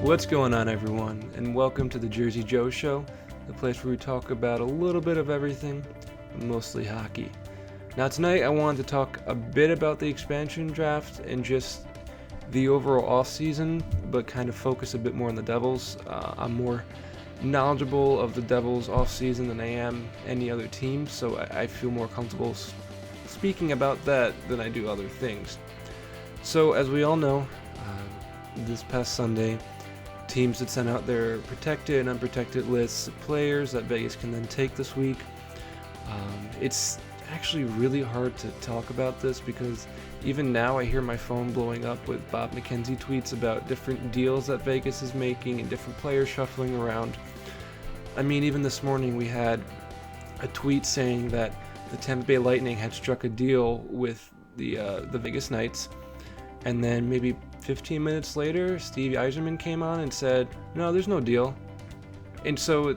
What's going on, everyone, and welcome to the Jersey Joe Show, the place where we talk about a little bit of everything, mostly hockey. Now tonight I wanted to talk a bit about the expansion draft and just the overall offseason, but kind of focus a bit more on the Devils. I'm more knowledgeable of the Devils offseason than I am any other team, so I feel more comfortable speaking about that than I do other things. So as we all know, this past Sunday, teams had sent out their protected and unprotected lists of players that Vegas can then take this week. It's actually really hard to talk about this because even now I hear my phone blowing up with Bob McKenzie tweets about different deals that Vegas is making and different players shuffling around. I mean, even this morning we had a tweet saying that the Tampa Bay Lightning had struck a deal with the Vegas Knights, and then maybe 15 minutes later, Steve Yzerman came on and said, no, there's no deal. And so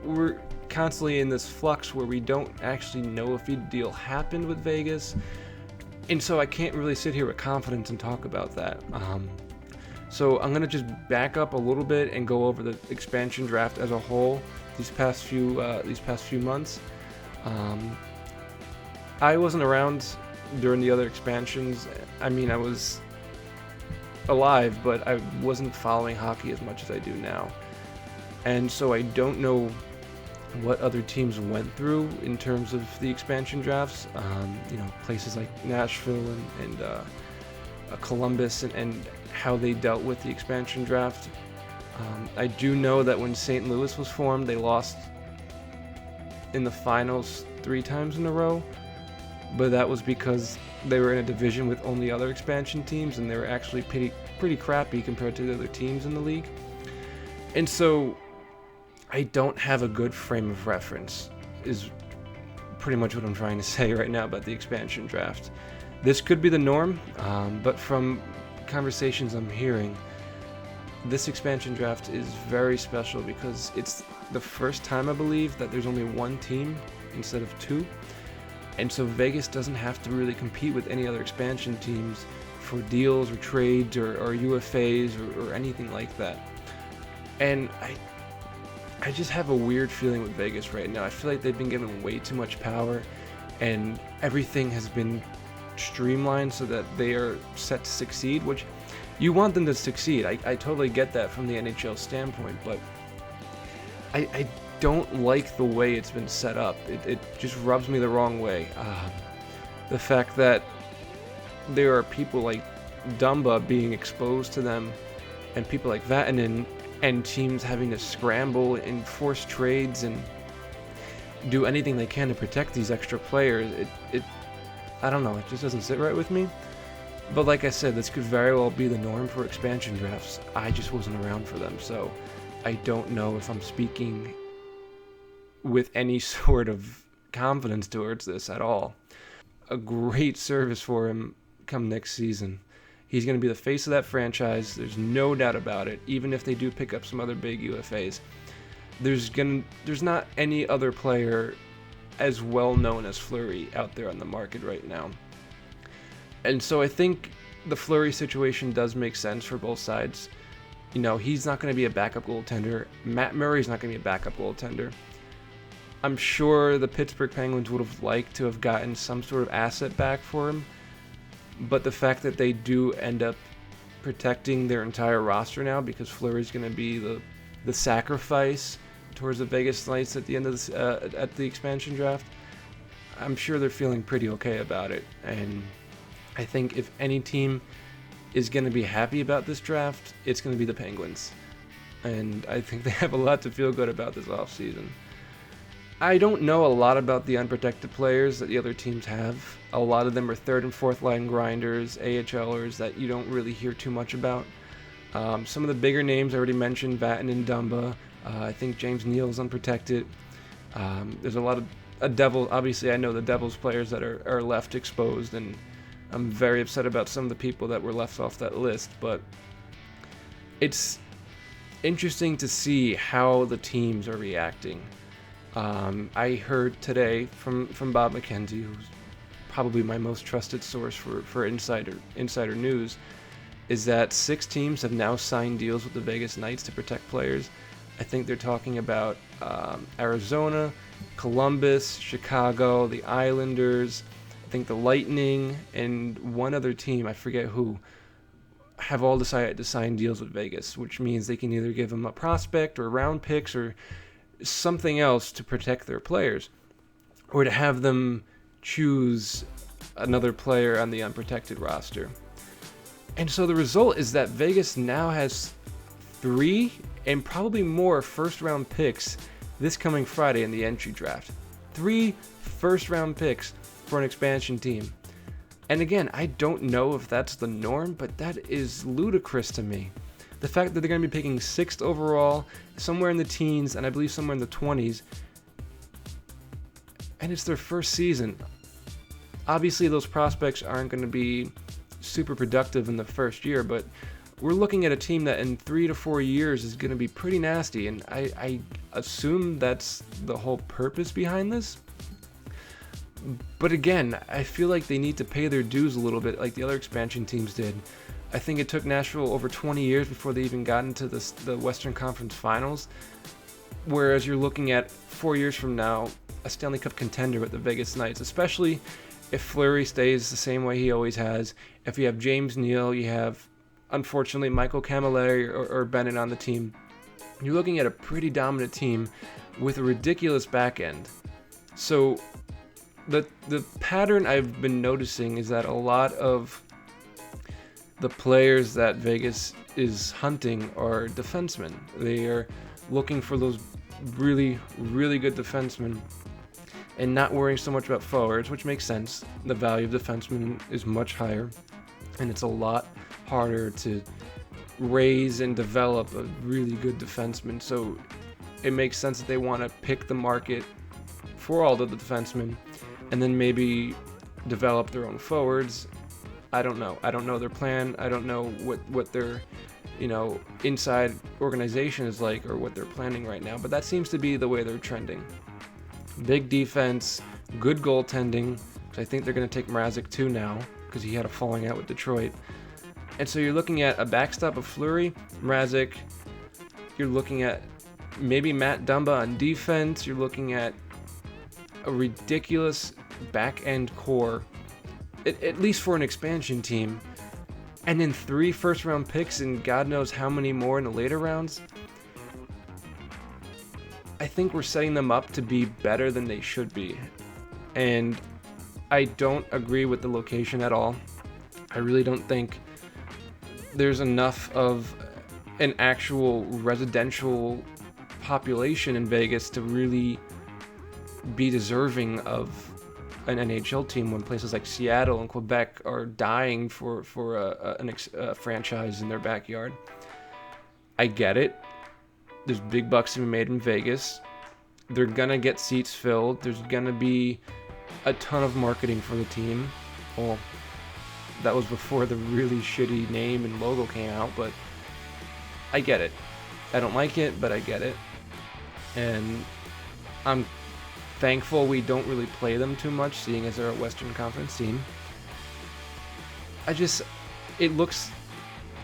we're constantly in this flux where we don't actually know if a deal happened with Vegas. And so I can't really sit here with confidence and talk about that. So I'm going to just back up a little bit and go over the expansion draft as a whole these past few months. I wasn't around during the other expansions. I mean, I was alive, but I wasn't following hockey as much as I do now. And so I don't know what other teams went through in terms of the expansion drafts. Places like Nashville and Columbus and how they dealt with the expansion draft. I do know that when St. Louis was formed, they lost in the finals 3 times in a row, but that was because they were in a division with only other expansion teams, and they were actually pretty crappy compared to the other teams in the league. And so I don't have a good frame of reference, is pretty much what I'm trying to say right now about the expansion draft. This could be the norm, but from conversations I'm hearing, this expansion draft is very special because it's the first time, I believe, that there's only one team instead of 2. And so Vegas doesn't have to really compete with any other expansion teams for deals or trades or UFAs or anything like that. And I just have a weird feeling with Vegas right now. I feel like they've been given way too much power, and everything has been streamlined so that they are set to succeed, which you want them to succeed. I totally get that from the NHL standpoint, but I don't like the way it's been set up. It just rubs me the wrong way. The fact that there are people like Dumba being exposed to them, and people like Vatanen, and teams having to scramble and force trades and do anything they can to protect these extra players. I don't know, it just doesn't sit right with me. But like I said, this could very well be the norm for expansion drafts. I just wasn't around for them, so I don't know if I'm speaking with any sort of confidence towards this at all. A great service for him come next season. He's going to be the face of that franchise. There's no doubt about it. Even if they do pick up some other big UFAs, there's not any other player as well known as Fleury out there on the market right now. And so I think the Fleury situation does make sense for both sides. You know, he's not going to be a backup goaltender. Matt Murray's not going to be a backup goaltender. I'm sure the Pittsburgh Penguins would have liked to have gotten some sort of asset back for him, but the fact that they do end up protecting their entire roster now because Fleury's going to be the sacrifice towards the Vegas Knights at the end of at the expansion draft, I'm sure they're feeling pretty okay about it. And I think if any team is going to be happy about this draft, it's going to be the Penguins. And I think they have a lot to feel good about this offseason. I don't know a lot about the unprotected players that the other teams have. A lot of them are third and fourth line grinders, AHLers that you don't really hear too much about. Some of the bigger names I already mentioned, Vatanen and Dumba. I think James Neal's unprotected. There's a lot of Devil. Obviously, I know the Devils players that are left exposed, and I'm very upset about some of the people that were left off that list. But it's interesting to see how the teams are reacting. I heard today from Bob McKenzie, who's probably my most trusted source for insider news, is that 6 teams have now signed deals with the Vegas Knights to protect players. I think they're talking about Arizona, Columbus, Chicago, the Islanders, I think the Lightning, and one other team, I forget who, have all decided to sign deals with Vegas, which means they can either give them a prospect or round picks or something else to protect their players, or to have them choose another player on the unprotected roster. And so the result is that Vegas now has 3 and probably more first-round picks this coming Friday in the entry draft. 3 first-round picks for an expansion team. And again, I don't know if that's the norm, but that is ludicrous to me. The fact that they're going to be picking 6th overall, somewhere in the teens, and I believe somewhere in the 20s, and it's their first season. Obviously, those prospects aren't going to be super productive in the first year, but we're looking at a team that in 3 to 4 years is going to be pretty nasty, and I assume that's the whole purpose behind this. But again, I feel like they need to pay their dues a little bit like the other expansion teams did. I think it took Nashville over 20 years before they even got into the Western Conference Finals, whereas you're looking at 4 years from now, a Stanley Cup contender with the Vegas Knights, especially if Fleury stays the same way he always has. If you have James Neal, you have, unfortunately, Michael Camilleri or Bennett on the team. You're looking at a pretty dominant team with a ridiculous back end. So the pattern I've been noticing is that a lot of the players that Vegas is hunting are defensemen. They are looking for those really, really good defensemen and not worrying so much about forwards, which makes sense. The value of defensemen is much higher, and it's a lot harder to raise and develop a really good defenseman. So it makes sense that they want to pick the market for all of the defensemen and then maybe develop their own forwards. I don't know. I don't know their plan. I don't know what their, inside organization is like or what they're planning right now. But that seems to be the way they're trending. Big defense, good goaltending. I think they're going to take Mrazek too now because he had a falling out with Detroit. And so you're looking at a backstop of Fleury, Mrazek. You're looking at maybe Matt Dumba on defense. You're looking at a ridiculous back-end core, at least for an expansion team. And then 3 first-round picks and God knows how many more in the later rounds. I think we're setting them up to be better than they should be. And I don't agree with the location at all. I really don't think there's enough of an actual residential population in Vegas to really be deserving of an NHL team when places like Seattle and Quebec are dying for a franchise in their backyard. I get it. There's big bucks to be made in Vegas. They're going to get seats filled. There's going to be a ton of marketing for the team. Well, that was before the really shitty name and logo came out, but I get it. I don't like it, but I get it. And I'm thankful we don't really play them too much, seeing as they're a Western Conference team. It looks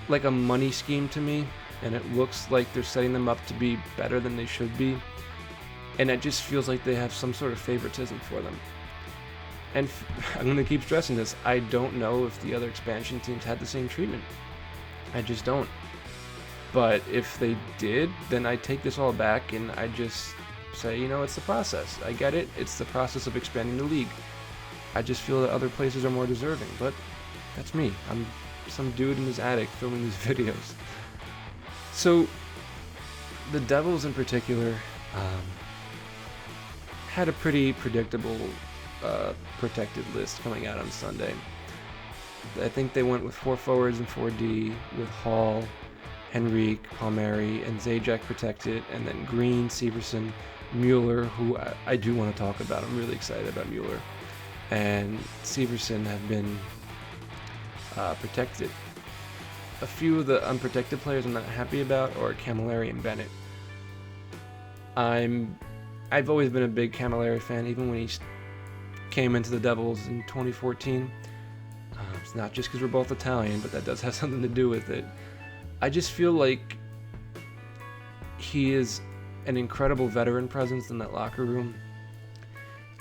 like a money scheme to me, and it looks like they're setting them up to be better than they should be. And it just feels like they have some sort of favoritism for them. And I'm going to keep stressing this. I don't know if the other expansion teams had the same treatment. I just don't. But if they did, then I take this all back and I just say, it's the process. I get it. It's the process of expanding the league. I just feel that other places are more deserving. But that's me. I'm some dude in his attic filming these videos. So the Devils in particular had a pretty predictable protected list coming out on Sunday. I think they went with 4 forwards and 4D with Hall, Henrique, Palmieri, and Zajac protected, and then Green, Severson, Mueller, who I do want to talk about. I'm really excited about Mueller. And Severson have been protected. A few of the unprotected players I'm not happy about are Camilleri and Bennett. I've always been a big Camilleri fan, even when he came into the Devils in 2014. It's not just because we're both Italian, but that does have something to do with it. I just feel like he is an incredible veteran presence in that locker room.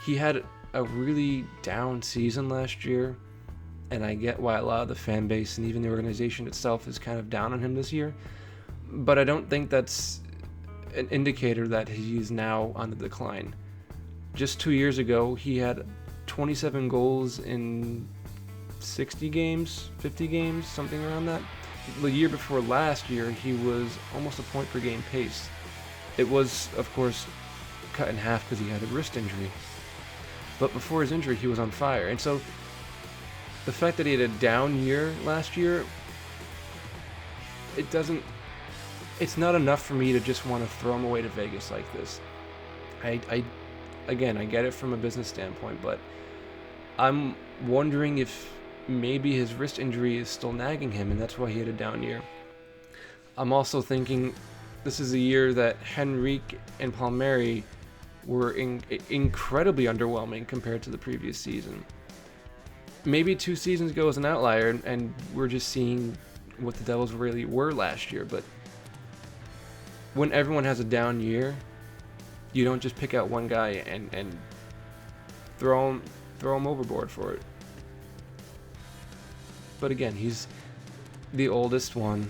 He had a really down season last year, and I get why a lot of the fan base and even the organization itself is kind of down on him this year, but I don't think that's an indicator that he's now on the decline. Just 2 years ago, he had 27 goals in 60 games, 50 games, something around that. The year before last year, he was almost a point per game pace. It was, of course, cut in half because he had a wrist injury. But before his injury, he was on fire. And so the fact that he had a down year last year, it's not enough for me to just want to throw him away to Vegas like this. I get it from a business standpoint, but I'm wondering if maybe his wrist injury is still nagging him, and that's why he had a down year. I'm also thinking this is a year that Henrique and Palmieri were incredibly underwhelming compared to the previous season. Maybe 2 seasons ago was an outlier, and we're just seeing what the Devils really were last year. But when everyone has a down year, you don't just pick out one guy and throw him overboard for it. But again, he's the oldest forward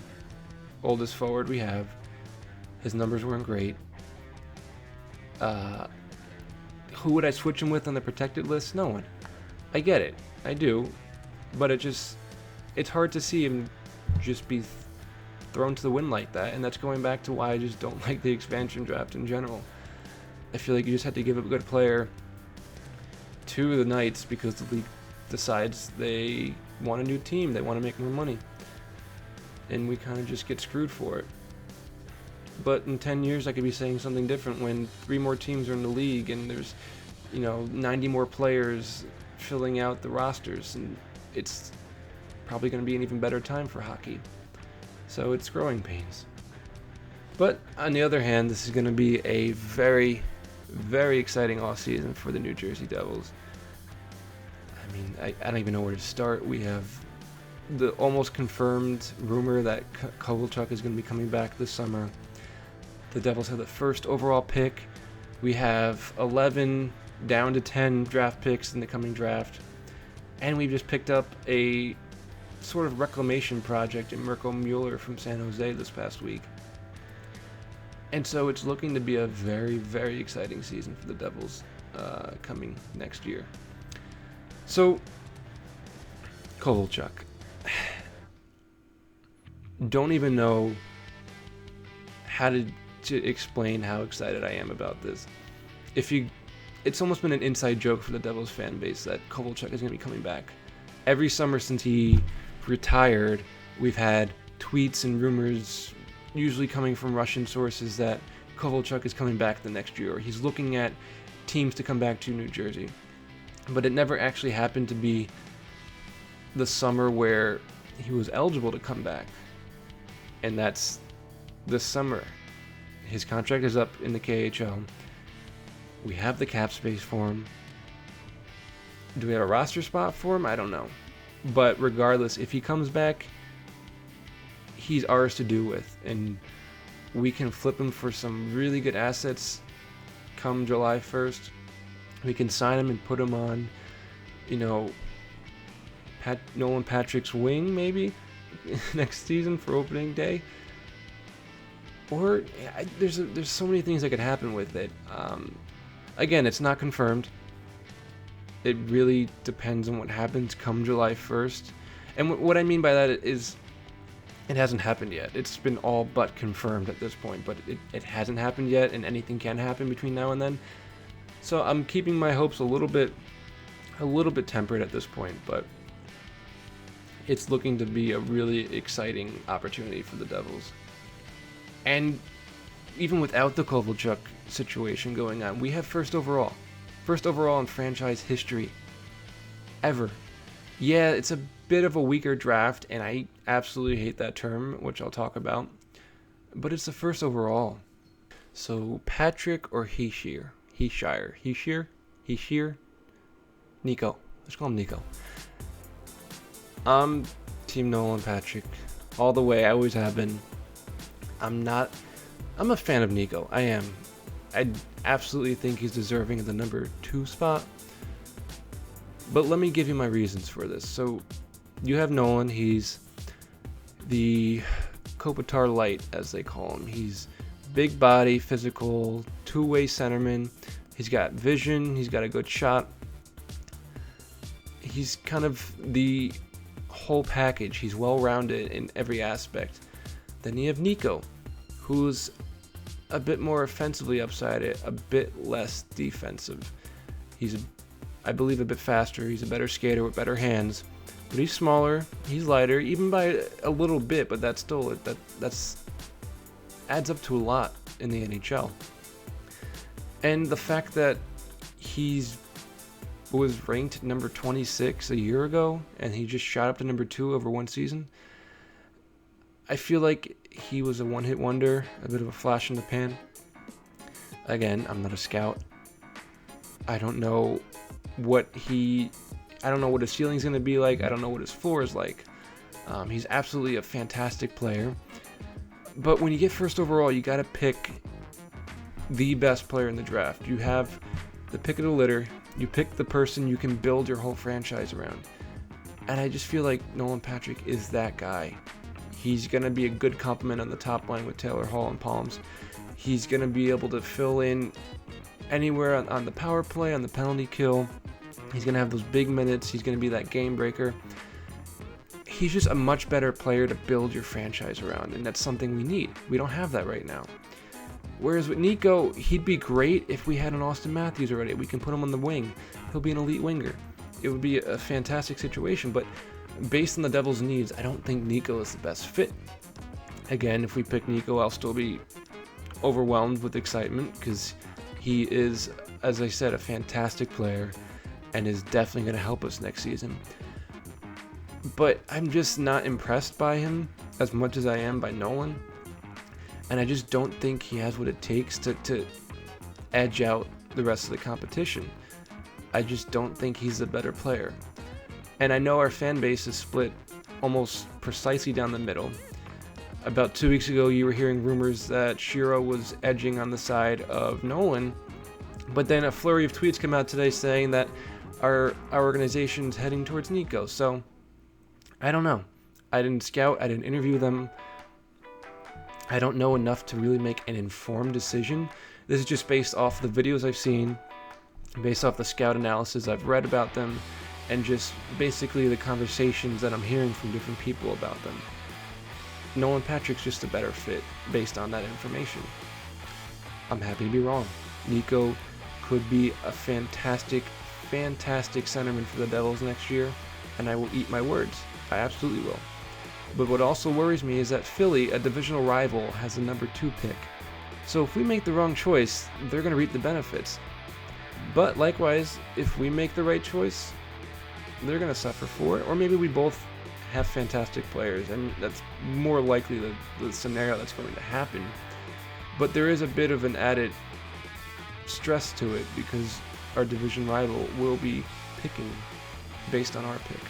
we have. His numbers weren't great. Who would I switch him with on the protected list? No one. I get it. I do. But it's hard to see him just be thrown to the wind like that, and that's going back to why I just don't like the expansion draft in general. I feel like you just have to give a good player to the Knights because the league decides they want a new team, they want to make more money, and we kind of just get screwed for it. But in 10 years I could be saying something different when 3 more teams are in the league and there's 90 more players filling out the rosters, and it's probably going to be an even better time for hockey. So it's growing pains. But on the other hand, this is going to be a very, very exciting offseason for the New Jersey Devils. I mean, I don't even know where to start. We have the almost confirmed rumor that Kovalchuk is going to be coming back this summer. The Devils have the first overall pick. We have 11 down to 10 draft picks in the coming draft. And we've just picked up a sort of reclamation project in Mueller from San Jose this past week. And so it's looking to be a very, very exciting season for the Devils coming next year. So, Kovalchuk. Don't even know how to explain how excited I am about this. It's almost been an inside joke for the Devils fan base that Kovalchuk is going to be coming back. Every summer since he retired, we've had tweets and rumors, usually coming from Russian sources, that Kovalchuk is coming back the next year, or he's looking at teams to come back to New Jersey. But it never actually happened to be the summer where he was eligible to come back. And that's this summer. His contract is up in the KHL. We have the cap space for him. Do we have a roster spot for him? I don't know. But regardless, if he comes back, he's ours to do with. And we can flip him for some really good assets come July 1st. We can sign him and put him on, Nolan Patrick's wing, maybe, next season for opening day. Or there's so many things that could happen with it. Again, it's not confirmed. It really depends on what happens come July 1st. And what I mean by that is it hasn't happened yet. It's been all but confirmed at this point, but it hasn't happened yet, and anything can happen between now and then. So I'm keeping my hopes a little bit tempered at this point, but it's looking to be a really exciting opportunity for the Devils. And even without the Kovalchuk situation going on, we have first overall in franchise history ever. Yeah, it's a bit of a weaker draft, and I absolutely hate that term, which I'll talk about, but it's the first overall. So Patrick or Heishier, Nico. Let's call him Nico. I'm Team Nolan Patrick all the way. I always have been. I'm not. I'm a fan of Nico. I am. I absolutely think he's deserving of the number 2 spot. But let me give you my reasons for this. So, you have Nolan. He's the Kopitar Light, as they call him. He's big body, physical, two-way centerman. He's got vision. He's got a good shot. He's kind of the whole package. He's well-rounded in every aspect. Then you have Nico, who's a bit more offensively upside it, a bit less defensive. He's, I believe, a bit faster. He's a better skater with better hands. But he's smaller, he's lighter, even by a little bit, but that's still that's adds up to a lot in the NHL. And the fact that he's was ranked number 26 a year ago, and he just shot up to number 2 over one season, I feel like he was a one-hit wonder, a bit of a flash in the pan. Again, I'm not a scout. I don't know what his ceiling's going to be like. I don't know what his floor is like. He's absolutely a fantastic player. But when you get first overall, you got to pick the best player in the draft. You have the pick of the litter. You pick the person you can build your whole franchise around. And I just feel like Nolan Patrick is that guy. He's going to be a good complement on the top line with Taylor Hall and Palms. He's going to be able to fill in anywhere on the power play, on the penalty kill. He's going to have those big minutes. He's going to be that game breaker. He's just a much better player to build your franchise around, and that's something we need. We don't have that right now. Whereas with Nico, he'd be great if we had an Austin Matthews already. We can put him on the wing. He'll be an elite winger. It would be a fantastic situation, but based on the Devils' needs, I don't think Nico is the best fit. Again, if we pick Nico, I'll still be overwhelmed with excitement because he is, as I said, a fantastic player and is definitely going to help us next season. But I'm just not impressed by him as much as I am by Nolan. And I just don't think he has what it takes to edge out the rest of the competition. I just don't think he's a better player. And I know our fan base is split almost precisely down the middle. About 2 weeks ago, you were hearing rumors that Shiro was edging on the side of Nolan. But then a flurry of tweets come out today saying that our organization's heading towards Nico. So, I don't know. I didn't scout. I didn't interview them. I don't know enough to really make an informed decision. This is just based off the videos I've seen, based off the scout analysis I've read about them, and just basically the conversations that I'm hearing from different people about them. Nolan Patrick's just a better fit based on that information. I'm happy to be wrong. Nico could be a fantastic centerman for the Devils next year, and I will eat my words. I absolutely will. But what also worries me is that Philly, a divisional rival, has the number 2 pick. So if we make the wrong choice, they're going to reap the benefits. But likewise, if we make the right choice, they're going to suffer for it. Or maybe we both have fantastic players, and that's more likely the scenario that's going to happen. But there is a bit of an added stress to it because our division rival will be picking based on our pick.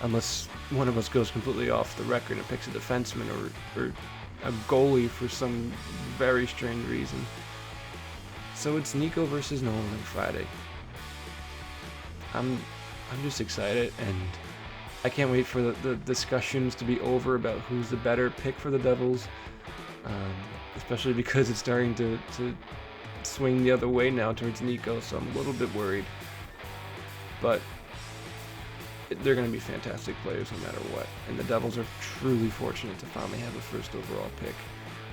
Unless one of us goes completely off the record and picks a defenseman or a goalie for some very strange reason. So it's Nico versus Nolan on Friday. I'm just excited, and I can't wait for the discussions to be over about who's the better pick for the Devils, especially because it's starting to swing the other way now towards Nico, so I'm a little bit worried. But they're going to be fantastic players no matter what, and the Devils are truly fortunate to finally have a first overall pick,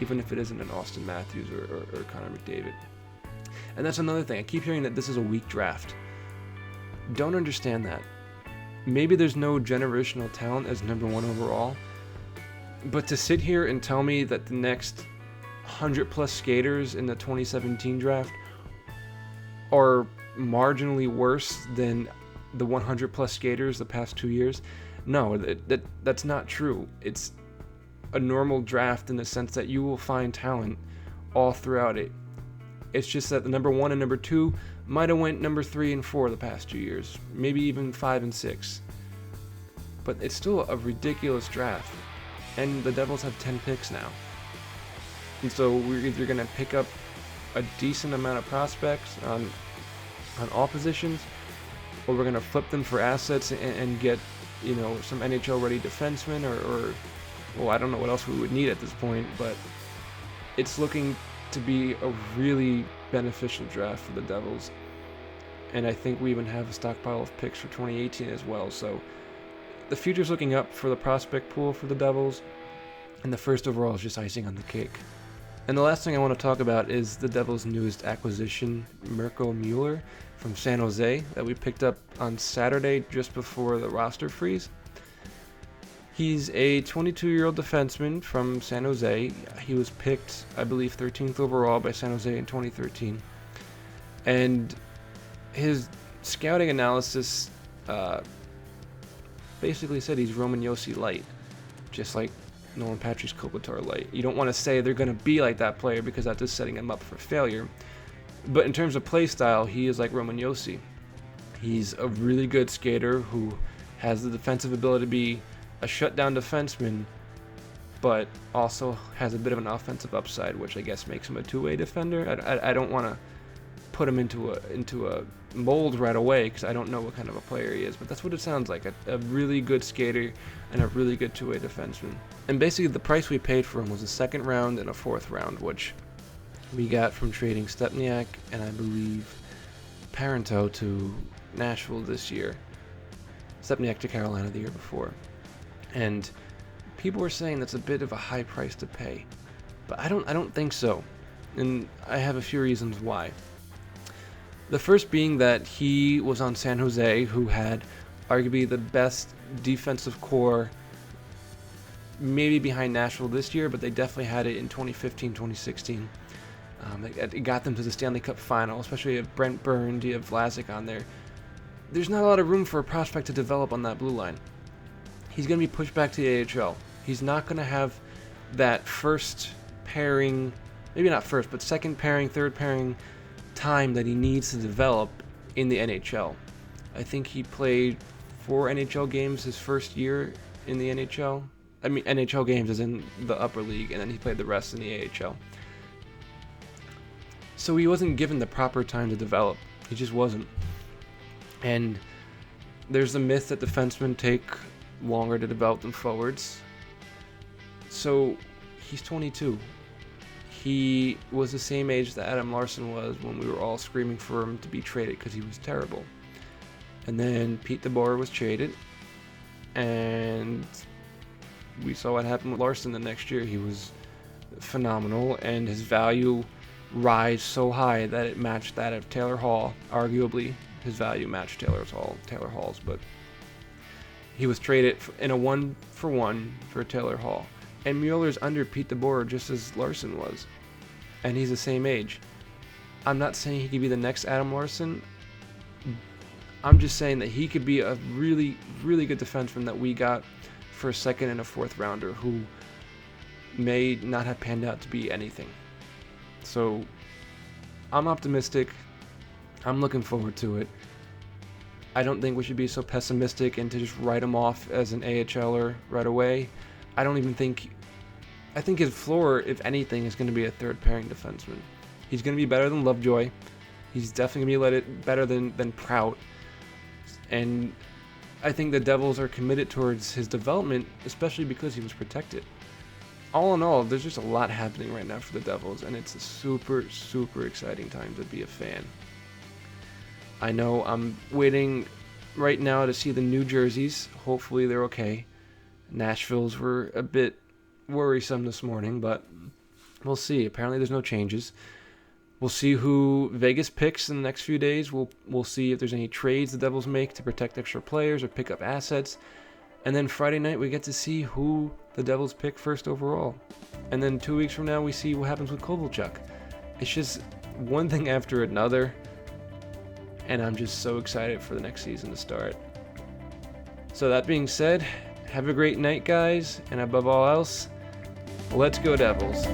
even if it isn't an Austin Matthews or Connor McDavid. And that's another thing. I keep hearing that this is a weak draft. Don't understand that. Maybe there's no generational talent as number 1 overall, but to sit here and tell me that the next 100 plus skaters in the 2017 draft are marginally worse than the 100 plus skaters the past 2 years, no, that's not true. It's a normal draft in the sense that you will find talent all throughout it. It's just that the number 1 and number 2 might have went number 3 and 4 the past 2 years, maybe even 5 and 6. but it's still a ridiculous draft. And the Devils have 10 picks now. And so we're either going to pick up a decent amount of prospects on all positions, or we're going to flip them for assets and get, some NHL-ready defensemen, or well, I don't know what else we would need at this point, but it's looking to be a really beneficial draft for the Devils. And I think we even have a stockpile of picks for 2018 as well. So the future's looking up for the prospect pool for the Devils, and the first overall is just icing on the cake. And the last thing I want to talk about is the Devils' newest acquisition, Mueller from San Jose, that we picked up on Saturday just before the roster freeze. He's a 22-year-old defenseman from San Jose. He was picked, I believe, 13th overall by San Jose in 2013. And his scouting analysis basically said he's Roman Josi light, just like Nolan Patrick's Kovalchuk light. You don't want to say they're going to be like that player because that's just setting him up for failure. But in terms of play style, he is like Roman Josi. He's a really good skater who has the defensive ability to be a shutdown defenseman, but also has a bit of an offensive upside, which I guess makes him a two-way defender. I don't want to put him into a mold right away because I don't know what kind of a player he is, but that's what it sounds like, a really good skater and a really good two-way defenseman. And basically the price we paid for him was a second round and a fourth round, which we got from trading Stepniak and I believe Parento to Nashville this year. Stepniak to Carolina the year before. And people were saying that's a bit of a high price to pay, but I don't think so, and I have a few reasons why. The first being that he was on San Jose, who had arguably the best defensive core, maybe behind Nashville this year, but they definitely had it in 2015, 2016. It got them to the Stanley Cup final, especially if Brent Burns, you have Vlasic on there. There's not a lot of room for a prospect to develop on that blue line. He's going to be pushed back to the AHL. He's not going to have that first pairing, maybe not first, but second pairing, third pairing time that he needs to develop in the NHL. I think he played 4 NHL games his first year in the NHL. I mean, NHL games is in the upper league, and then he played the rest in the AHL. So he wasn't given the proper time to develop. He just wasn't. And there's the myth that defensemen take longer to develop than forwards. So he's 22. He was the same age that Adam Larsson was when we were all screaming for him to be traded because he was terrible. And then Pete DeBoer was traded, and we saw what happened with Larsson the next year. He was phenomenal, and his value rise so high that it matched that of Taylor Hall. Arguably, his value matched Taylor Hall's, but he was traded in a 1-for-1 for Taylor Hall. And Mueller's under Pete DeBoer just as Larsson was. And he's the same age. I'm not saying he could be the next Adam Larsson. I'm just saying that he could be a really, really good defenseman that we got for a second and a fourth rounder who may not have panned out to be anything. So I'm optimistic. I'm looking forward to it. I don't think we should be so pessimistic and to just write him off as an AHLer right away. I think his floor, if anything, is going to be a third pairing defenseman. He's going to be better than Lovejoy. He's definitely going to be better than Prout. And I think the Devils are committed towards his development, especially because he was protected. All in all, there's just a lot happening right now for the Devils, and it's a super, super exciting time to be a fan. I know I'm waiting right now to see the new jerseys. Hopefully they're okay. Nashville's were a bit worrisome this morning, but we'll see. Apparently there's no changes. We'll see who Vegas picks in the next few days. We'll see if there's any trades the Devils make to protect extra players or pick up assets. And then Friday night we get to see who the Devils pick first overall. And then 2 weeks from now we see what happens with Kovalchuk. It's just one thing after another. And I'm just so excited for the next season to start. So that being said, have a great night, guys. And above all else, let's go Devils.